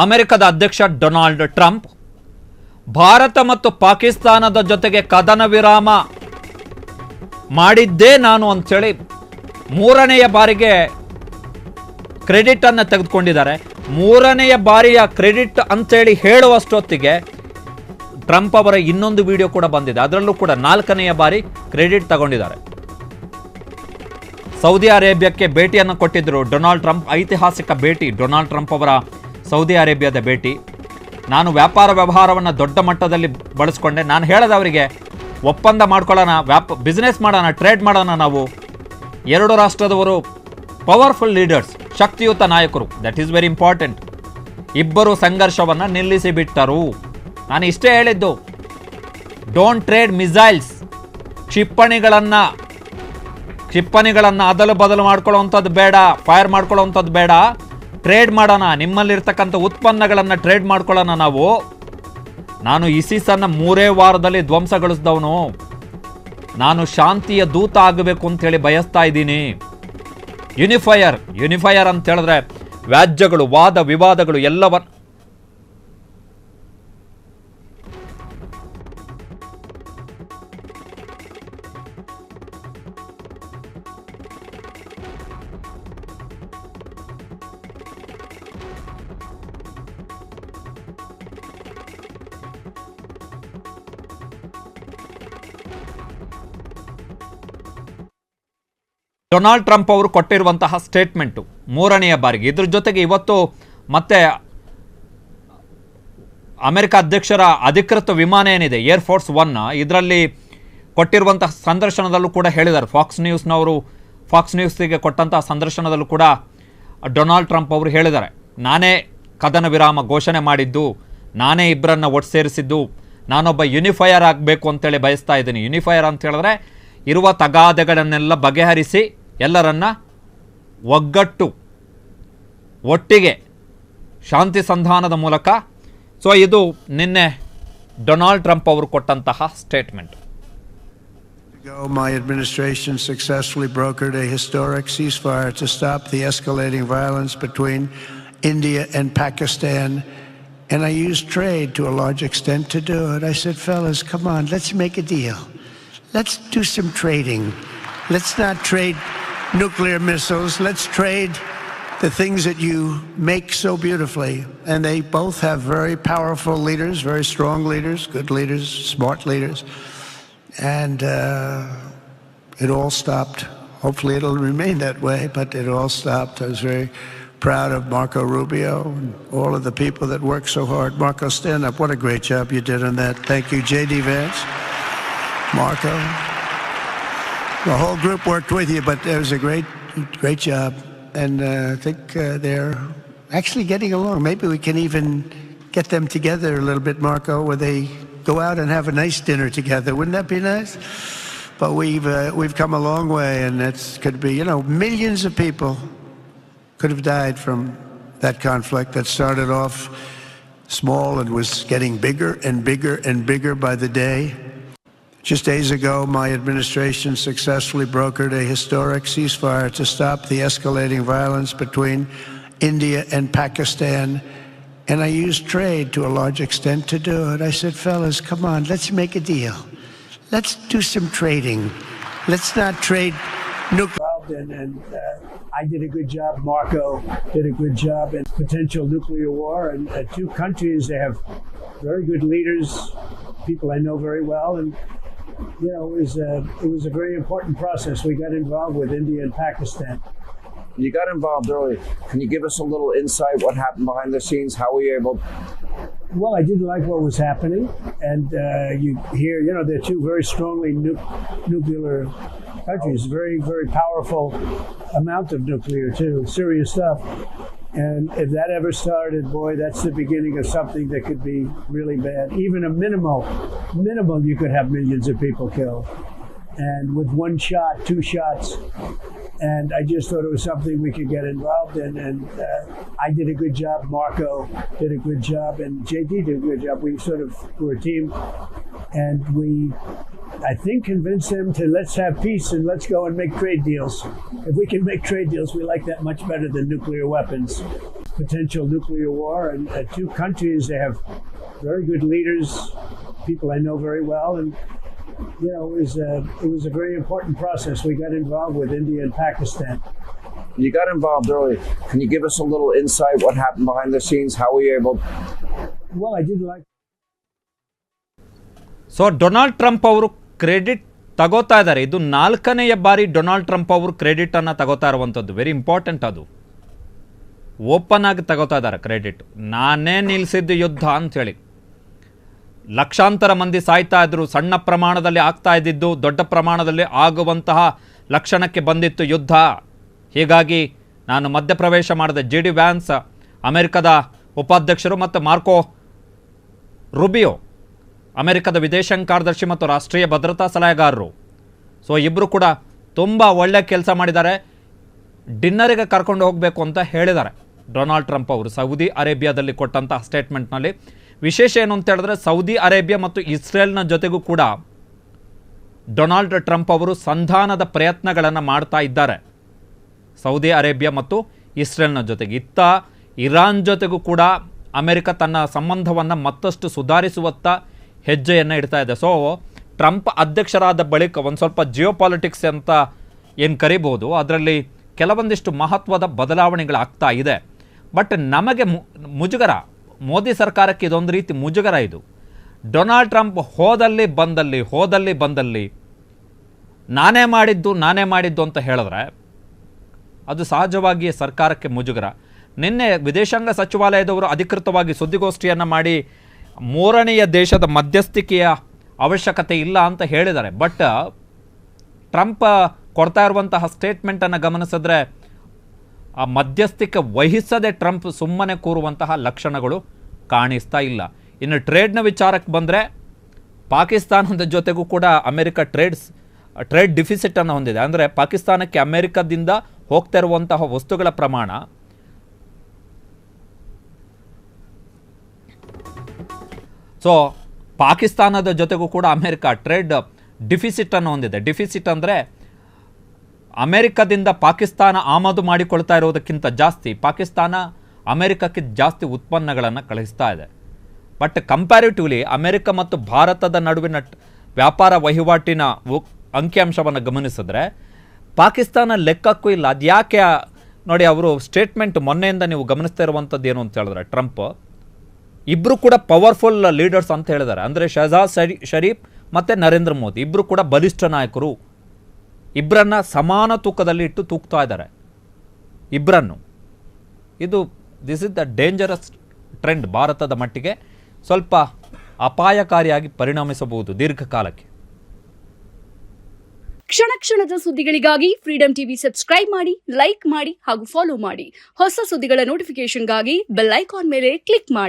ಅಮೆರಿಕದ ಅಧ್ಯಕ್ಷ Donald Trump Bharat ಮತ್ತು ಪಾಕಿಸ್ತಾನದ ಜೊತೆಗೆ ಕದನ ವಿರಾಮ ಮಾಡಿದ್ದೇ ನಾನು ಅಂತೇಳಿ ಮೂರನೆಯ ಬಾರಿಗೆ ಕ್ರೆಡಿಟ್ ಅನ್ನು ತೆಗೆದುಕೊಂಡಿದ್ದಾರೆ. ಮೂರನೆಯ ಬಾರಿಯ ಕ್ರೆಡಿಟ್ ಅಂತೇಳಿ ಹೇಳುವಷ್ಟೊತ್ತಿಗೆ ಟ್ರಂಪ್ ಅವರ ಇನ್ನೊಂದು ವಿಡಿಯೋ ಕೂಡ ಬಂದಿದೆ. ಅದರಲ್ಲೂ ಕೂಡ 4ನೆಯ ಬಾರಿ ಕ್ರೆಡಿಟ್ ತಗೊಂಡಿದ್ದಾರೆ. ಸೌದಿ ಅರೇಬಿಯಾಕ್ಕೆ ಭೇಟಿಯನ್ನು ಕೊಟ್ಟಿದ್ದರು ಡೊನಾಲ್ಡ್ ಟ್ರಂಪ್. ಐತಿಹಾಸಿಕ ಭೇಟಿ ಡೊನಾಲ್ಡ್ ಟ್ರಂಪ್ ಅವರ ಸೌದಿ ಅರೇಬಿಯಾದ ಭೇಟಿ. ನಾನು ವ್ಯಾಪಾರ ವ್ಯವಹಾರವನ್ನು ದೊಡ್ಡ ಮಟ್ಟದಲ್ಲಿ ಬಳಸ್ಕೊಂಡೆ. ನಾನು ಹೇಳದವರಿಗೆ ಒಪ್ಪಂದ ಮಾಡ್ಕೊಳ್ಳೋಣ, ಬಿಸ್ನೆಸ್ ಮಾಡೋಣ, ಟ್ರೇಡ್ ಮಾಡೋಣ. ನಾವು ಎರಡು ರಾಷ್ಟ್ರದವರು ಪವರ್ಫುಲ್ ಲೀಡರ್ಸ್, ಶಕ್ತಿಯುತ ನಾಯಕರು. That is very important. ಇಬ್ಬರು ಸಂಘರ್ಷವನ್ನು ನಿಲ್ಲಿಸಿ ಬಿಟ್ಟರು. ನಾನು ಇಷ್ಟೇ ಹೇಳಿದ್ದು, ಡೋಂಟ್ ಟ್ರೇಡ್ ಮಿಸೈಲ್ಸ್. ಕ್ಷಿಪಣಿಗಳನ್ನು ಅದಲು ಬದಲು ಮಾಡ್ಕೊಳ್ಳೋವಂಥದ್ದು ಬೇಡ, ಫೈರ್ ಮಾಡ್ಕೊಳ್ಳೋವಂಥದ್ದು ಬೇಡ. ಟ್ರೇಡ್ ಮಾಡೋಣ, ನಿಮ್ಮಲ್ಲಿರ್ತಕ್ಕಂಥ ಉತ್ಪನ್ನಗಳನ್ನು ಟ್ರೇಡ್ ಮಾಡ್ಕೊಳ್ಳೋಣ. ನಾನು ಇಸಿಸನ್ನು 3 ವಾರದಲ್ಲಿ ಧ್ವಂಸಗೊಳಿಸಿದವನು. ನಾನು ಶಾಂತಿಯ ದೂತ ಆಗಬೇಕು ಅಂತೇಳಿ ಬಯಸ್ತಾ ಇದ್ದೀನಿ. ಯುನಿಫೈಯರ್ ಅಂತ ಹೇಳಿದ್ರೆ ವ್ಯಾಜ್ಯಗಳು, ವಾದ ವಿವಾದಗಳು ಎಲ್ಲವನ್ನು ಡೊನಾಲ್ಡ್ ಟ್ರಂಪ್ ಅವರು ಕೊಟ್ಟಿರುವಂತಹ ಸ್ಟೇಟ್ಮೆಂಟು 3ನೆಯ ಬಾರಿಗೆ. ಇದ್ರ ಜೊತೆಗೆ ಇವತ್ತು ಮತ್ತೆ ಅಮೆರಿಕ ಅಧ್ಯಕ್ಷರ ಅಧಿಕೃತ ವಿಮಾನ ಏನಿದೆ ಏರ್ಫೋರ್ಸ್ 1, ಇದರಲ್ಲಿ ಕೊಟ್ಟಿರುವಂತಹ ಸಂದರ್ಶನದಲ್ಲೂ ಕೂಡ ಹೇಳಿದ್ದಾರೆ. ಫಾಕ್ಸ್ ನ್ಯೂಸ್ಗೆ ಕೊಟ್ಟಂತಹ ಸಂದರ್ಶನದಲ್ಲೂ ಕೂಡ ಡೊನಾಲ್ಡ್ ಟ್ರಂಪ್ ಅವರು ಹೇಳಿದ್ದಾರೆ, ನಾನೇ ಕದನ ವಿರಾಮ ಘೋಷಣೆ ಮಾಡಿದ್ದು, ನಾನೇ ಇಬ್ಬರನ್ನ ಒಟ್ಟು ಸೇರಿಸಿದ್ದು, ನಾನೊಬ್ಬ ಯುನಿಫೈಯರ್ ಆಗಬೇಕು ಅಂತೇಳಿ ಬಯಸ್ತಾ ಇದ್ದೀನಿ. ಯುನಿಫೈಯರ್ ಅಂತ ಹೇಳಿದ್ರೆ ಇರುವ ತಗಾದೆಗಳನ್ನೆಲ್ಲ ಬಗೆಹರಿಸಿ ಎಲ್ಲರನ್ನ ಒಟ್ಟಿಗೆ ಶಾಂತಿ ಸಂಧಾನದ ಮೂಲಕ. ಸೊ ಇದು ನಿನ್ನೆ ಡೊನಾಲ್ಡ್ ಟ್ರಂಪ್ ಅವರು ಕೊಟ್ಟಂತಹ statement. My administration successfully brokered a historic ceasefire to stop the escalating violence between India and Pakistan. And I used trade to a large extent to do it. I said, fellas, come on, let's make a deal. Let's do some trading. Let's not trade nuclear missiles. Let's trade the things that you make so beautifully. And they both have very powerful leaders, very strong leaders, good leaders, smart leaders. And it all stopped. Hopefully it'll remain that way, but it all stopped. I was very proud of Marco Rubio and all of the people that worked so hard. Marco, stand up. What a great job you did on that. Thank you, J.D. Vance, Marco. The whole group worked with you, but it was a great job. And I think they're actually getting along. Maybe we can even get them together a little bit, Marco, where they go out and have a nice dinner together. Wouldn't that be nice? But we've come a long way, and it could be, millions of people could have died from that conflict that started off small and was getting bigger and bigger and bigger by the day. Just days ago, my administration successfully brokered a historic ceasefire to stop the escalating violence between India and Pakistan. And I used trade to a large extent to do it. I said, fellas, come on, let's make a deal. Let's do some trading. Let's not trade nuclear. And I did a good job. Marco did a good job in potential nuclear war. And two countries, they have very good leaders, people I know very well. And it was a very important process. We got involved with India and Pakistan. You got involved early. Can you give us a little insight what happened behind the scenes? How were you able? Well, I didn't like what was happening, and you hear, they're two very strongly nuclear countries, very, very powerful amount of nuclear too, serious stuff. And if that ever started, boy, that's the beginning of something that could be really bad. Even a minimal, you could have millions of people killed. And with one shot, 2 shots. And I just thought it was something we could get involved in. And I did a good job. Marco did a good job. And JD did a good job. We sort of were a team. And we, I think, convinced them to let's have peace and let's go and make trade deals. If we can make trade deals, we like that much better than nuclear weapons. potential nuclear war. And two countries, they have very good leaders, people I know very well. And, you know, it was a very important process. We got involved with India and Pakistan. You got involved early. Can you give us a little insight what happened behind the scenes? How were you able? Well, I did like. So Donald Trump ಅವರು credit ತಗೋತಾ ಇದ್ದಾರೆ. ಇದು 4ನೇ ಬಾರಿ Donald Trump ಅವರು ಕ್ರೆಡಿಟನ್ನು ತಗೋತಾ ಇರುವಂಥದ್ದು. Very important. ಅದು ಓಪನ್ ಆಗಿ ತಗೋತಾ ಇದ್ದಾರೆ ಕ್ರೆಡಿಟ್. ನಾನೇ ನಿಲ್ಲಿಸಿದ್ದು ಯುದ್ಧ ಅಂಥೇಳಿ. ಲಕ್ಷಾಂತರ ಮಂದಿ ಸಾಯ್ತಾ ಇದ್ರು. ಸಣ್ಣ ಪ್ರಮಾಣದಲ್ಲಿ ಆಗ್ತಾ ಇದ್ದಿದ್ದು ದೊಡ್ಡ ಪ್ರಮಾಣದಲ್ಲಿ ಆಗುವಂತಹ ಲಕ್ಷಣಕ್ಕೆ ಬಂದಿತ್ತು ಯುದ್ಧ. ಹೀಗಾಗಿ ನಾನು ಮಧ್ಯಪ್ರವೇಶ ಮಾಡಿದೆ. JD ವ್ಯಾನ್ಸ್ ಅಮೆರಿಕದ ಉಪಾಧ್ಯಕ್ಷರು ಮತ್ತು ಮಾರ್ಕೋ ರುಬಿಯೋ ಅಮೆರಿಕದ ವಿದೇಶಾಂಗ ಕಾರ್ಯದರ್ಶಿ ಮತ್ತು ರಾಷ್ಟ್ರೀಯ ಭದ್ರತಾ ಸಲಹೆಗಾರರು. ಸೊ ಇಬ್ಬರು ಕೂಡ ತುಂಬ ಒಳ್ಳೆ ಕೆಲಸ ಮಾಡಿದ್ದಾರೆ. ಡಿನ್ನರಿಗೆ ಕರ್ಕೊಂಡು ಹೋಗಬೇಕು ಅಂತ ಹೇಳಿದ್ದಾರೆ ಡೊನಾಲ್ಡ್ ಟ್ರಂಪ್ ಅವರು ಸೌದಿ ಅರೇಬಿಯಾದಲ್ಲಿ ಕೊಟ್ಟಂತಹ ಸ್ಟೇಟ್ಮೆಂಟ್ನಲ್ಲಿ. ವಿಶೇಷ ಏನು ಅಂತ ಹೇಳಿದ್ರೆ, ಸೌದಿ ಅರೇಬಿಯಾ ಮತ್ತು ಇಸ್ರೇಲ್ನ ಜೊತೆಗೂ ಕೂಡ ಡೊನಾಲ್ಡ್ ಟ್ರಂಪ್ ಅವರು ಸಂಧಾನದ ಪ್ರಯತ್ನಗಳನ್ನು ಮಾಡ್ತಾ ಇದ್ದಾರೆ. ಸೌದಿ ಅರೇಬಿಯಾ ಮತ್ತು ಇಸ್ರೇಲ್ನ ಜೊತೆಗೆ. ಇತ್ತ ಇರಾನ್ ಜೊತೆಗೂ ಕೂಡ ಅಮೆರಿಕ ತನ್ನ ಸಂಬಂಧವನ್ನು ಮತ್ತಷ್ಟು ಸುಧಾರಿಸುವತ್ತ ಹೆಜ್ಜೆಯನ್ನು ಇಡ್ತಾ ಇದೆ. ಸೊ ಟ್ರಂಪ್ ಅಧ್ಯಕ್ಷರಾದ ಬಳಿಕ ಒಂದು ಸ್ವಲ್ಪ ಜಿಯೋಪಾಲಿಟಿಕ್ಸ್ ಅಂತ ಏನು ಕರಿಬೋದು, ಅದರಲ್ಲಿ ಕೆಲವೊಂದಿಷ್ಟು ಮಹತ್ವದ ಬದಲಾವಣೆಗಳಾಗ್ತಾ ಇದೆ. ಬಟ್ ನಮಗೆ ಮುಜುಗರ, ಮೋದಿ ಸರ್ಕಾರಕ್ಕೆ ಇದೊಂದು ರೀತಿ ಮುಜುಗರ. ಇದು ಡೊನಾಲ್ಡ್ ಟ್ರಂಪ್ ಹೋದಲ್ಲಿ ಬಂದಲ್ಲಿ ನಾನೇ ಮಾಡಿದ್ದು ಅಂತ ಹೇಳಿದ್ರೆ ಅದು ಸಹಜವಾಗಿ ಸರ್ಕಾರಕ್ಕೆ ಮುಜುಗರ. ನಿನ್ನೆ ವಿದೇಶಾಂಗ ಸಚಿವಾಲಯದವರು ಅಧಿಕೃತವಾಗಿ ಸುದ್ದಿಗೋಷ್ಠಿಯನ್ನು ಮಾಡಿ 3ನೆಯ ದೇಶದ ಮಧ್ಯಸ್ಥಿಕೆಯ ಅವಶ್ಯಕತೆ ಇಲ್ಲ ಅಂತ ಹೇಳಿದ್ದಾರೆ. ಬಟ್ ಟ್ರಂಪ್ ಕೊಡ್ತಾ ಇರುವಂತಹ ಸ್ಟೇಟ್ಮೆಂಟನ್ನು ಗಮನಿಸಿದ್ರೆ ಆ ಮಧ್ಯಸ್ಥಿಕೆ ವಹಿಸದೆ ಟ್ರಂಪ್ ಸುಮ್ಮನೆ ಕೂರುವಂತಹ ಲಕ್ಷಣಗಳು ಕಾಣಿಸ್ತಾ ಇಲ್ಲ. ಇನ್ನು ಟ್ರೇಡ್ನ ವಿಚಾರಕ್ಕೆ ಬಂದರೆ, ಪಾಕಿಸ್ತಾನದ ಜೊತೆಗೂ ಕೂಡ ಅಮೆರಿಕ ಟ್ರೇಡ್ ಡಿಫಿಸಿಟನ್ನು ಹೊಂದಿದೆ. ಅಂದರೆ ಪಾಕಿಸ್ತಾನಕ್ಕೆ ಅಮೆರಿಕದಿಂದ ಹೋಗ್ತಾ ಇರುವಂತಹ ವಸ್ತುಗಳ ಪ್ರಮಾಣ ಸೊ ಪಾಕಿಸ್ತಾನದ ಜೊತೆಗೂ ಕೂಡ ಅಮೆರಿಕ ಟ್ರೇಡ್ ಡಿಫಿಸಿಟನ್ನು ಹೊಂದಿದೆ. ಡಿಫಿಸಿಟ್ ಅಂದರೆ ಅಮೆರಿಕದಿಂದ ಪಾಕಿಸ್ತಾನ ಆಮದು ಮಾಡಿಕೊಳ್ತಾ ಇರೋದಕ್ಕಿಂತ ಜಾಸ್ತಿ ಪಾಕಿಸ್ತಾನ ಅಮೆರಿಕಕ್ಕೆ ಜಾಸ್ತಿ ಉತ್ಪನ್ನಗಳನ್ನು ಕಳಿಸ್ತಾ ಇದೆ. ಬಟ್ ಕಂಪ್ಯಾರಿಟಿವ್ಲಿ ಅಮೆರಿಕ ಮತ್ತು ಭಾರತದ ನಡುವಿನ ವ್ಯಾಪಾರ ವಹಿವಾಟಿನ ಅಂಕಿಅಂಶವನ್ನು ಗಮನಿಸಿದ್ರೆ ಪಾಕಿಸ್ತಾನ ಲೆಕ್ಕಕ್ಕೂ ಇಲ್ಲ. ಅದು ಯಾಕೆ ನೋಡಿ, ಅವರು ಸ್ಟೇಟ್ಮೆಂಟ್ ಮೊನ್ನೆಯಿಂದ ನೀವು ಗಮನಿಸ್ತಾ ಇರುವಂಥದ್ದು ಏನು ಅಂತ ಹೇಳಿದ್ರೆ, ಟ್ರಂಪ್ ಇಬ್ಬರು ಕೂಡ ಪವರ್ಫುಲ್ ಲೀಡರ್ಸ್ ಅಂತ ಹೇಳಿದ್ದಾರೆ. ಅಂದರೆ ಶಹಜಾದ್ ಶರೀಫ್ ಮತ್ತು ನರೇಂದ್ರ ಮೋದಿ ಇಬ್ಬರು ಕೂಡ ಬಲಿಷ್ಠ ನಾಯಕರು. ಇಬ್ಬರನ್ನ ಸಮಾನ ತೂಕದಲ್ಲಿ ಇಟ್ಟು ತೂಗ್ತಾ ಇದ್ದಾರೆ ಇಬ್ಬರನ್ನು. This is the dangerous trend. ಭಾರತದ ಮಟ್ಟಿಗೆ ಸ್ವಲ್ಪ ಅಪಾಯಕಾರಿಯಾಗಿ ಪರಿಣಮಿಸಬಹುದು ದೀರ್ಘಕಾಲಕ್ಕೆ. ಕ್ಷಣ ಕ್ಷಣದ ಸುದ್ದಿಗಳಿಗಾಗಿ ಫ್ರೀಡಂ ಟಿವಿ ಸಬ್ಸ್ಕ್ರೈಬ್ ಮಾಡಿ, ಲೈಕ್ ಮಾಡಿ ಹಾಗೂ ಫಾಲೋ ಮಾಡಿ. ಹೊಸ ಸುದ್ದಿಗಳ ನೋಟಿಫಿಕೇಶನ್ಗಾಗಿ ಬೆಲ್ ಐಕಾನ್ ಮೇಲೆ ಕ್ಲಿಕ್ ಮಾಡಿ.